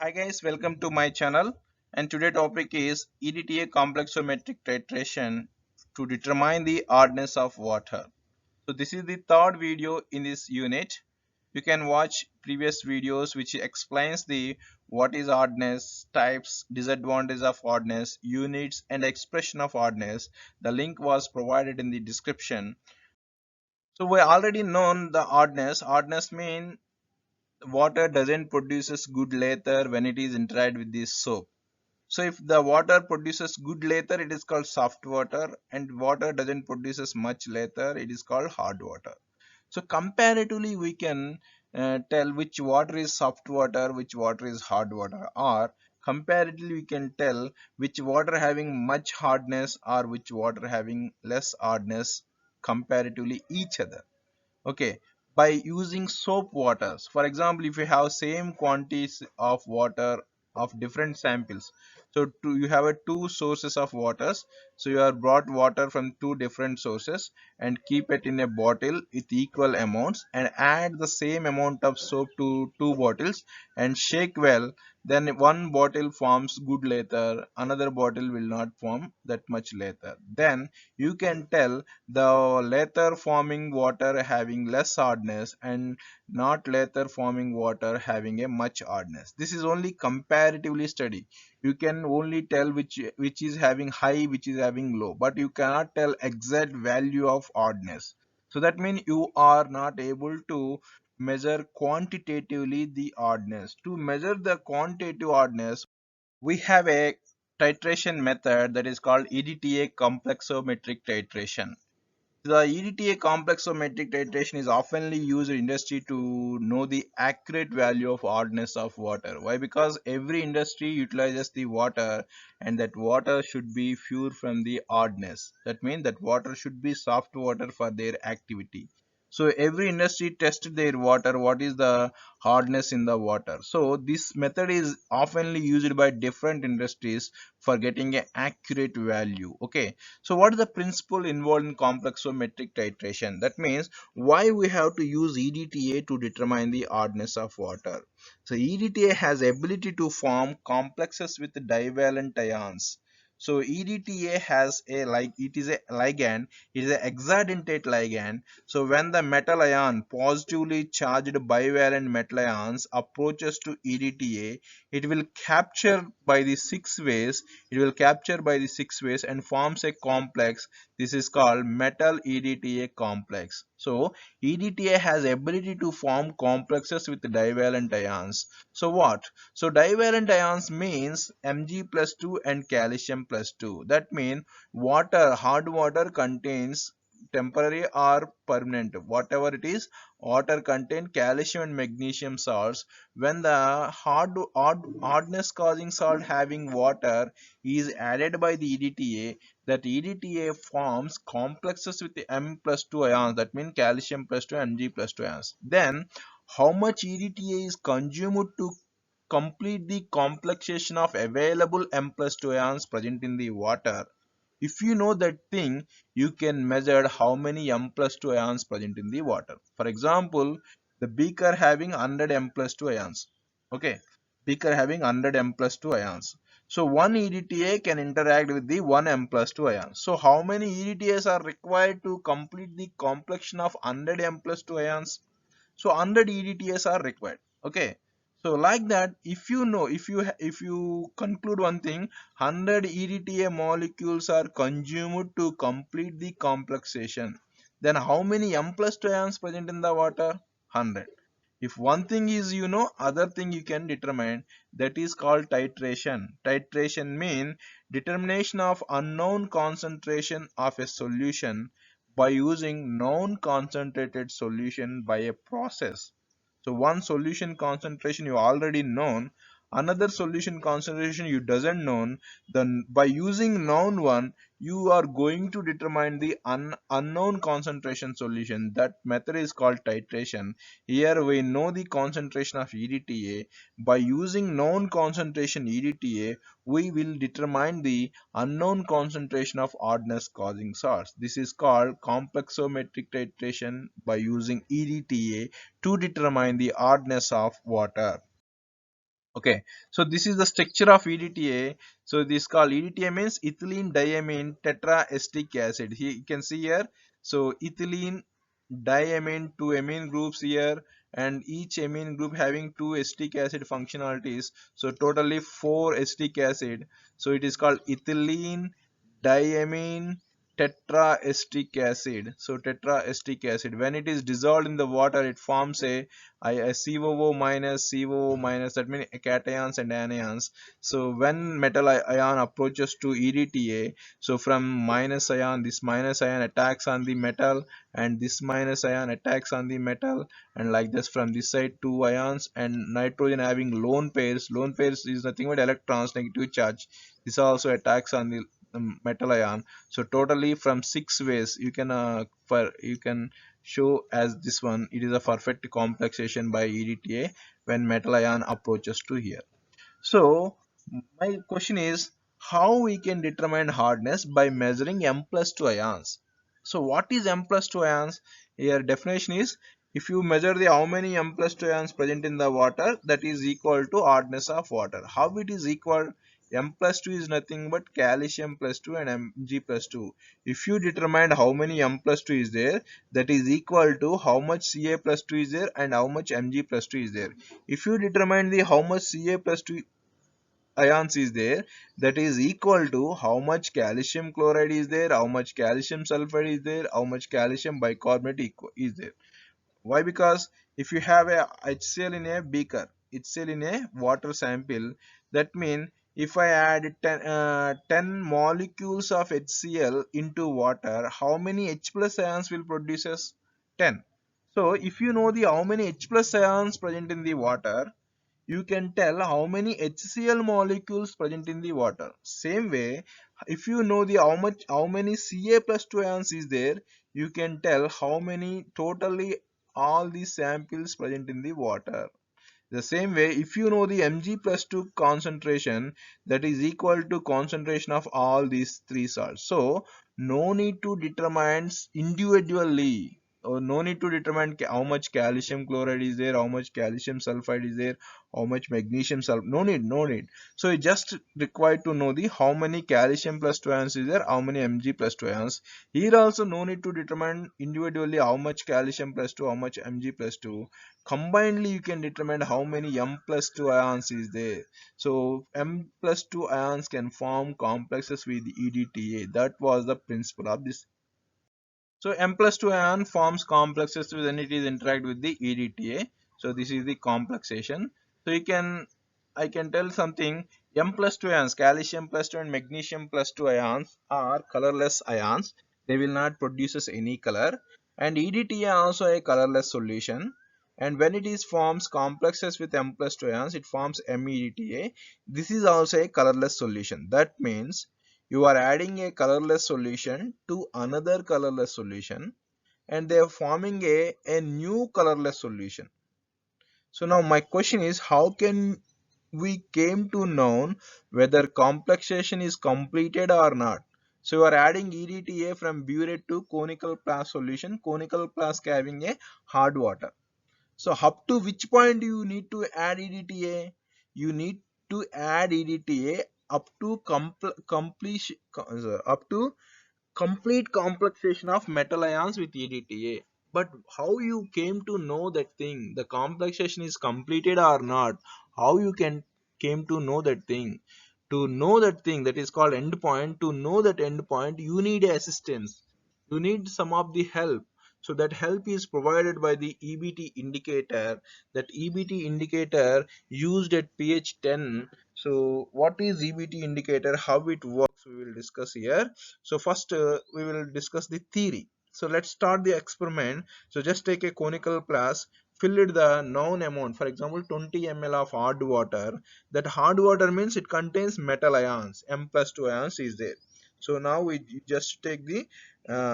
Hi guys, welcome to my channel, and today topic is EDTA complexometric titration to determine the hardness of water. So this is the third video in this unit. You can watch previous videos which explains the what is hardness, types, disadvantage of hardness, units and expression of hardness. The link was provided in the description. So we already known the hardness. Hardness means water doesn't produces good lather when it is interacted with the soap. So if the water produces good lather, it is called soft water, and water doesn't produces much lather, it is called hard water. So comparatively, we can tell which water is soft water, which water is hard water, or comparatively we can tell which water having much hardness or which water having less hardness comparatively each other. Okay, by using soap waters, for example, if you have same quantities of water of different samples, so you have two sources of waters, so you are brought water from two different sources and keep it in a bottle with equal amounts and add the same amount of soap to two bottles and shake well, then one bottle forms good lather, another bottle will not form that much lather. Then you can tell the later forming water having less hardness and not later forming water having a much hardness. This is only comparatively study. You can only tell which is having high, which is having low, but you cannot tell exact value of hardness. So that means you are not able to measure quantitatively the hardness. To measure the quantitative hardness, we have a titration method that is called EDTA complexometric titration. The EDTA complexometric titration is oftenly used in industry to know the accurate value of hardness of water. Why? Because every industry utilizes the water and that water should be pure from the hardness. That means that water should be soft water for their activity. So every industry tested their water, what is the hardness in the water. So this method is oftenly used by different industries for getting an accurate value. Okay, so what is the principle involved in complexometric titration? That means why we have to use EDTA to determine the hardness of water. So EDTA has ability to form complexes with divalent ions. So EDTA has a like it is a ligand, it is an hexadentate ligand. So when the metal ion positively charged bivalent metal ions approaches to EDTA, it will capture by the six ways and forms a complex. This is called metal EDTA complex. So EDTA has ability to form complexes with divalent ions. So what? So divalent ions means Mg plus 2 and calcium plus 2. That means hard water contains temporary or permanent, whatever it is, water contain calcium and magnesium salts. When the hardness causing salt having water is added by the EDTA, that EDTA forms complexes with the M plus 2 ions, that means calcium plus 2 and Mg plus 2 ions. Then how much EDTA is consumed to complete the complexation of available M plus 2 ions present in the water? If you know that thing, you can measure how many M plus 2 ions present in the water. For example, the beaker having 100 M plus 2 ions. Okay, beaker having 100 M plus 2 ions. So one EDTA can interact with the 1 M plus 2 ions. So how many EDTAs are required to complete the completion of 100 M plus 2 ions? So 100 EDTAs are required. Okay, so like that, if you know, if you conclude one thing, 100 EDTA molecules are consumed to complete the complexation, then how many M plus 2 ions present in the water? 100. If one thing is you know, other thing you can determine, that is called titration. Titration mean determination of unknown concentration of a solution by using known concentrated solution by a process. So one solution concentration you already known, another solution concentration you doesn't known. Then by using known one, you are going to determine the unknown concentration solution. That method is called titration. Here we know the concentration of EDTA. By using known concentration EDTA, we will determine the unknown concentration of hardness causing salts. This is called complexometric titration by using EDTA to determine the hardness of water. Okay, so this is the structure of EDTA. So this called EDTA means ethylene diamine tetraesteric acid. Here you can see here. So ethylene diamine, two amine groups here, and each amine group having two acetic acid functionalities. So totally four acetic acid. So it is called ethylene diamine tetraesteric acid. So tetraesteric acid, when it is dissolved in the water, it forms a COO minus, COO minus, that means cations and anions. So when metal ion approaches to EDTA, so from minus ion, this minus ion attacks on the metal, and this minus ion attacks on the metal, and like this from this side two ions, and nitrogen having lone pairs. Lone pairs is nothing but electrons, negative charge. This also attacks on the metal ion. So totally from six ways you can you can show as this one. It is a perfect complexation by EDTA when metal ion approaches to here. So my question is, how we can determine hardness by measuring M plus 2 ions. So what is M plus 2 ions? Here definition is, if you measure the how many M plus 2 ions present in the water, that is equal to hardness of water. How it is equal? M plus 2 is nothing but calcium plus 2 and Mg plus 2. If you determine how many M plus 2 is there, that is equal to how much Ca plus 2 is there and how much Mg plus 2 is there. If you determine the how much Ca plus 2 ions is there, that is equal to how much calcium chloride is there, how much calcium sulfide is there, how much calcium bicarbonate is there. Why? Because if you have a HCl in a beaker, HCl in a water sample, that means if I add 10 molecules of HCl into water, how many H plus ions will produce? 10. So if you know the how many H plus ions present in the water, you can tell how many HCl molecules present in the water. Same way, if you know the how many Ca plus 2 ions is there, you can tell how many totally all the samples present in the water. The same way, if you know the Mg plus 2 concentration, that is equal to concentration of all these three salts. So no need to determine individually, or no need to determine how much calcium chloride is there, how much calcium sulfide is there, how much magnesium sulfide. No need. So you just required to know the how many calcium plus 2 ions is there, how many Mg plus 2 ions. Here also no need to determine individually how much calcium plus 2, how much Mg plus 2. Combinedly you can determine how many M plus 2 ions is there. So M plus 2 ions can form complexes with EDTA. That was the principle of this. So M plus 2 ion forms complexes when it is interact with the EDTA. So this is the complexation. So I can tell something. M plus 2 ions, calcium plus 2 and magnesium plus 2 ions are colorless ions. They will not produce any color. And EDTA also a colorless solution. And when it is forms complexes with M plus 2 ions, it forms MEDTA. This is also a colorless solution. That means you are adding a colorless solution to another colorless solution, and they are forming a new colorless solution. So now my question is, how can we came to know whether complexation is completed or not? So you are adding EDTA from burette to conical flask solution, conical flask having a hard water. So up to which point you need to add EDTA? You need to add EDTA up to completion, up to complete complexation of metal ions with EDTA. But how you came to know that thing, the complexation is completed or not? How you can came to know that thing? To know that thing, that is called endpoint. To know that endpoint, you need assistance. You need some of the help. So that help is provided by the EBT indicator. That EBT indicator used at pH 10. So what is EBT indicator? How it works? We will discuss here. So first we will discuss the theory. So let's start the experiment. So just take a conical flask, fill it the known amount, for example 20 ml of hard water. That hard water means it contains metal ions, M plus 2 ions is there. So now we just take the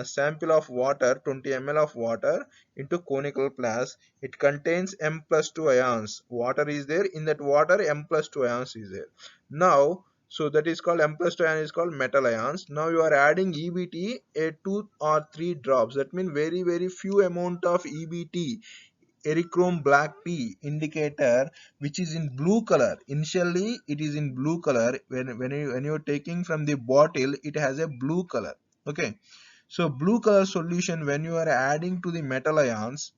sample of water, 20 ml of water into conical flask. It contains M plus 2 ions. Water is there. In that water, M plus 2 ions is there. Now so that is called M plus 2 ion is called metal ions. Now you are adding EBT a 2 or 3 drops. That means very few amount of EBT. erichrome black tea indicator which is in blue color. Initially it is in blue color. When you're taking from the bottle, it has a blue color. Okay, so blue color solution, when you are adding to the metal ions,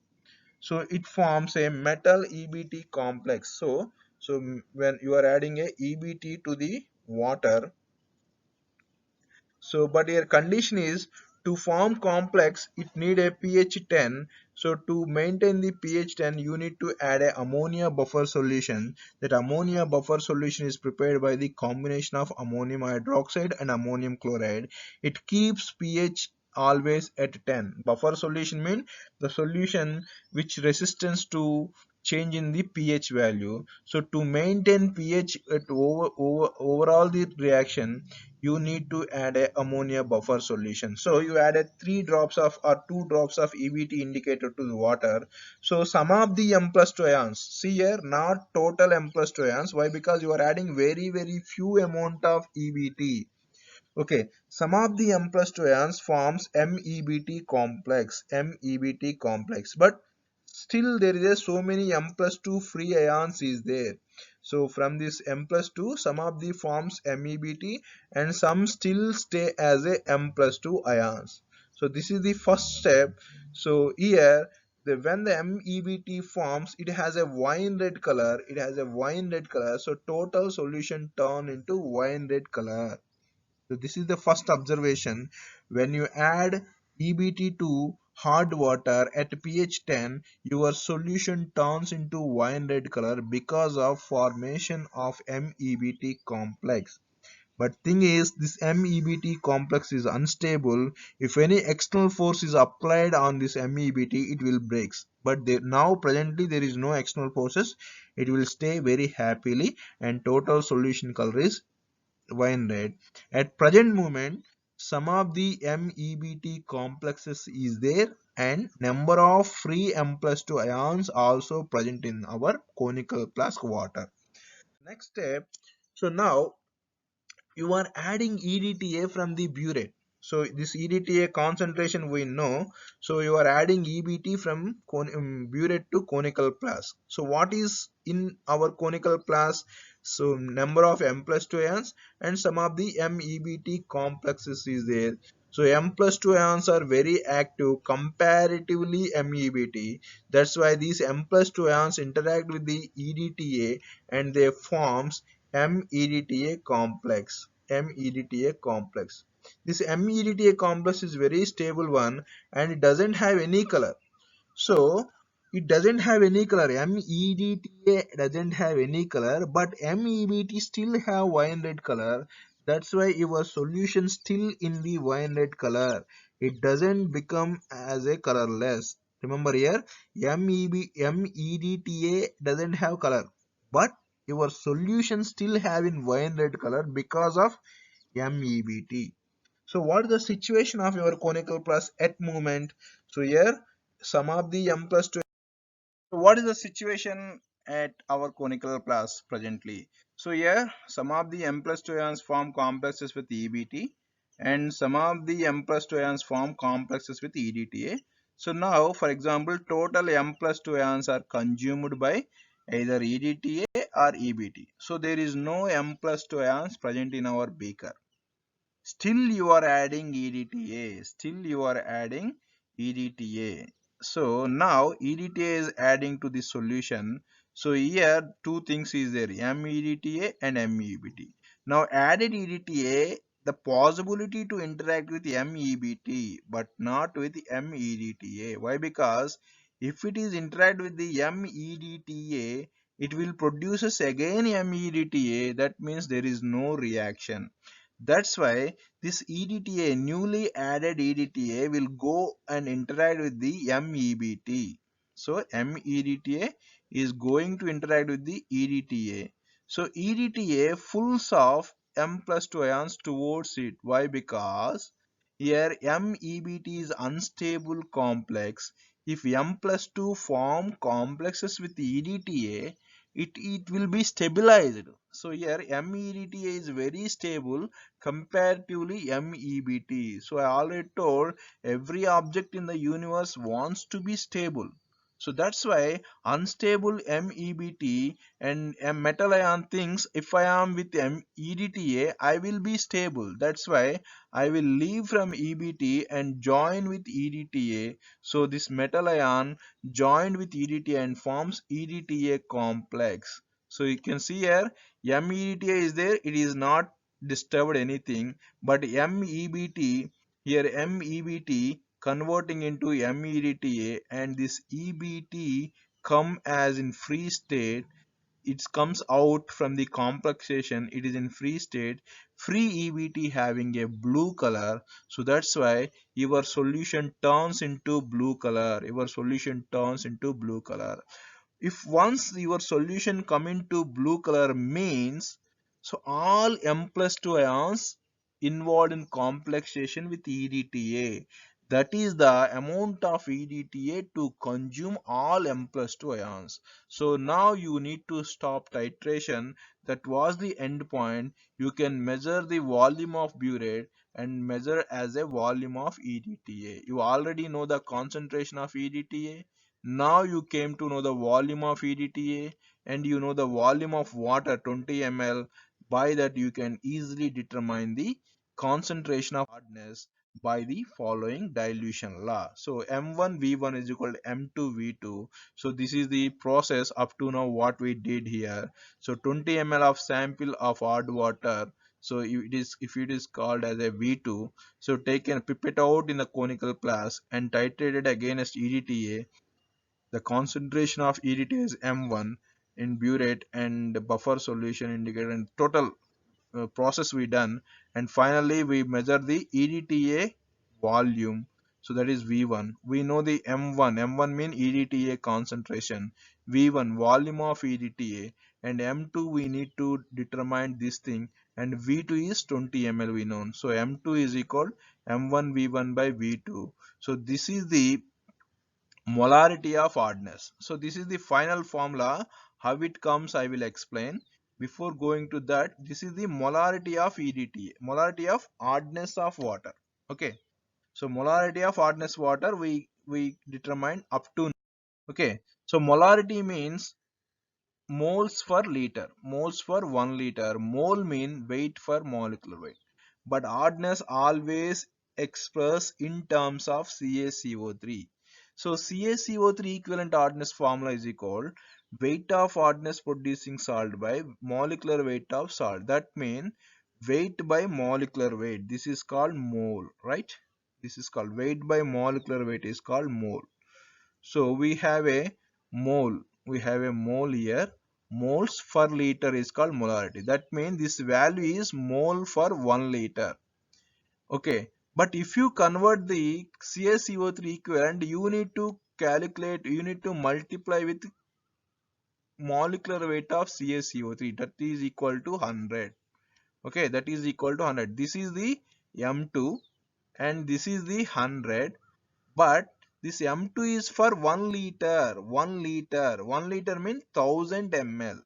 so it forms a metal EBT complex. So when you are adding a EBT to the water, so but your condition is to form complex it need a pH 10. So to maintain the pH 10, you need to add a ammonia buffer solution. That ammonia buffer solution is prepared by the combination of ammonium hydroxide and ammonium chloride. It keeps pH always at 10. Buffer solution mean the solution which resistance to change in the pH value. So to maintain pH at overall the reaction, you need to add a ammonia buffer solution. So you added 3 drops of or 2 drops of EBT indicator to the water. So sum of the M plus 2 ions, see here, not total M plus 2 ions. Why? Because you are adding very few amount of EBT. Okay, sum of the M plus 2 ions forms MEBT complex, MEBT complex. But still there is so many M plus 2 free ions is there. So from this M plus 2, some of the forms MEBT and some still stay as a M plus 2 ions. So this is the first step. So here when the MEBT forms, it has a wine red color. It has a wine red color. So total solution turn into wine red color. So this is the first observation. When you add EBT to hard water at pH 10, your solution turns into wine red color because of formation of MEBT complex. But thing is, this MEBT complex is unstable. If any external force is applied on this MEBT, it will breaks. But now presently there is no external forces. It will stay very happily, and total solution color is wine red. At present moment, some of the MEBT complexes is there and number of free M plus 2 ions also present in our conical flask water. Next step, so now you are adding EDTA from the burette. So this EDTA concentration we know. So you are adding EBT from burette to conical flask. So what is in our conical flask? So number of M plus 2 ions and some of the MEBT complexes is there. So M plus 2 ions are very active comparatively MEBT. That's why these M plus 2 ions interact with the EDTA and they forms MEDTA complex. MEDTA complex. This MEDTA complex is very stable one and it doesn't have any color. So it doesn't have any color. MEDTA doesn't have any color, but MEBT still have wine red color. That's why your solution still in the wine red color. It doesn't become as a colorless. Remember here, MEDTA doesn't have color, but your solution still have in wine red color because of MEBT. So what is the situation of your conical plus at moment? So here some of the M plus 2. So what is the situation at our conical plus presently? So here some of the M plus 2 ions form complexes with EBT and some of the M plus 2 ions form complexes with EDTA. So now for example total M plus 2 ions are consumed by either EDTA or EBT. So there is no M plus 2 ions present in our beaker. Still you are adding EDTA. Still you are adding EDTA. So now EDTA is adding to the solution. So here two things is there, MEDTA and MEBT. Now added EDTA, the possibility to interact with MEBT but not with MEDTA. Why? Because if it is interact with the MEDTA, it will produces again MEDTA. That means there is no reaction. That's why this EDTA, newly added EDTA, will go and interact with the MEBT. So MEDTA is going to interact with the EDTA. So EDTA pulls off M plus 2 ions towards it. Why? Because here MEBT is unstable complex. If M plus 2 form complexes with EDTA, it will be stabilized. So here MEDTA is very stable comparatively MEBT. So I already told every object in the universe wants to be stable. So that's why unstable MEBT and a metal ion thinks if I am with EDTA, I will be stable. That's why I will leave from EBT and join with EDTA. So this metal ion joined with EDTA and forms EDTA complex. So you can see here MEDTA is there, it is not disturbed anything, but MEBT, here MEBT converting into MEDTA, and this EBT come as in free state. It comes out from the complexation, it is in free state, free EBT having a blue color. So that's why your solution turns into blue color, your solution turns into blue color. If once your solution come into blue color means, so all M plus 2 ions involved in complexation with EDTA, that is the amount of EDTA to consume all M plus 2 ions. So now you need to stop titration. That was the end point. You can measure the volume of burette and measure as a volume of EDTA. You already know the concentration of EDTA. Now you came to know the volume of EDTA, and you know the volume of water 20 ml. By that you can easily determine the concentration of hardness by the following dilution law. So M1 V1 is equal to M2 V2. So this is the process up to now what we did here. So 20 ml of sample of hard water. So if it is called as a V2, so take a pipette out in the conical flask and titrate it against EDTA. The concentration of EDTA is M1 in burette and buffer solution indicator, and total process we done, and finally we measure the EDTA volume. So that is V1. We know the M1 mean EDTA concentration, V1 volume of EDTA, and M2 we need to determine this thing, and V2 is 20 ml we know. So M2 is equal M1 V1 by V2. So this is the molarity of hardness. So this is the final formula. How it comes I will explain. Before going to that, this is the molarity of EDTA, molarity of hardness of water. Okay, so molarity of hardness water we determine up to. Okay, so molarity means moles per liter, moles for 1 liter. Mole mean weight for molecular weight, but hardness always expressed in terms of CaCO3. So CaCO3 equivalent hardness formula is equal weight of hardness producing salt by molecular weight of salt. That means weight by molecular weight, this is called mole, right? This is called weight by molecular weight is called mole. So we have a mole, we have a mole here. Moles per liter is called molarity. That means this value is mole for 1 liter. Okay, but if you convert the CaCO3 equivalent, you need to calculate, you need to multiply with molecular weight of CaCO3, that is equal to 100. Okay, that is equal to 100. This is the M2 and this is the 100, but this M2 is for 1 liter. 1 liter, 1 liter means 1000 ml,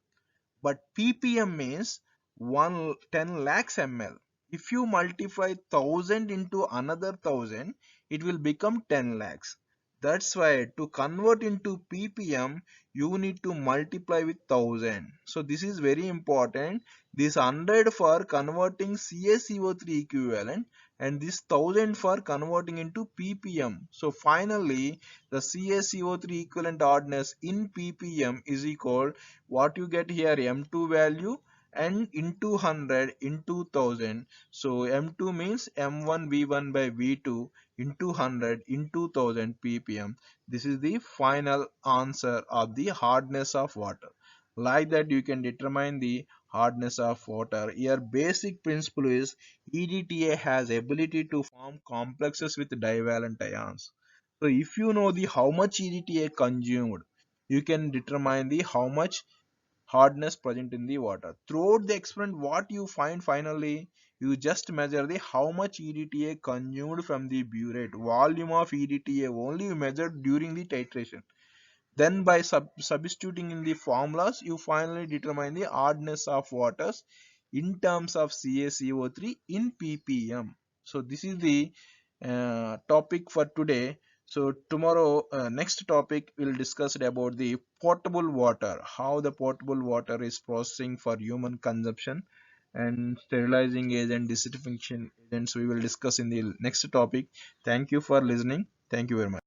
but ppm means 10 lakhs ml. If you multiply 1000 into another 1000, it will become 10 lakhs. That's why to convert into ppm you need to multiply with 1000. So this is very important. This 100 for converting CaCO3 equivalent and this 1000 for converting into ppm. So finally the CaCO3 equivalent hardness in ppm is equal, what you get here, M2 value and into 100 into 1000. So M2 means M1 V1 by V2 into 100 into 1000 ppm. This is the final answer of the hardness of water. Like that you can determine the hardness of water. Here basic principle is EDTA has ability to form complexes with divalent ions. So if you know the how much EDTA consumed, you can determine the how much hardness present in the water. Throughout the experiment, what you find finally, you just measure the how much EDTA consumed from the burette. Volume of EDTA only you measured during the titration. Then by substituting in the formulas, you finally determine the hardness of waters in terms of CaCO3 in ppm. So this is the topic for today. So tomorrow, next topic we'll discuss it about the potable water, how the potable water is processing for human consumption and sterilizing agent, desinfection agents. We will discuss in the next topic. Thank you for listening. Thank you very much.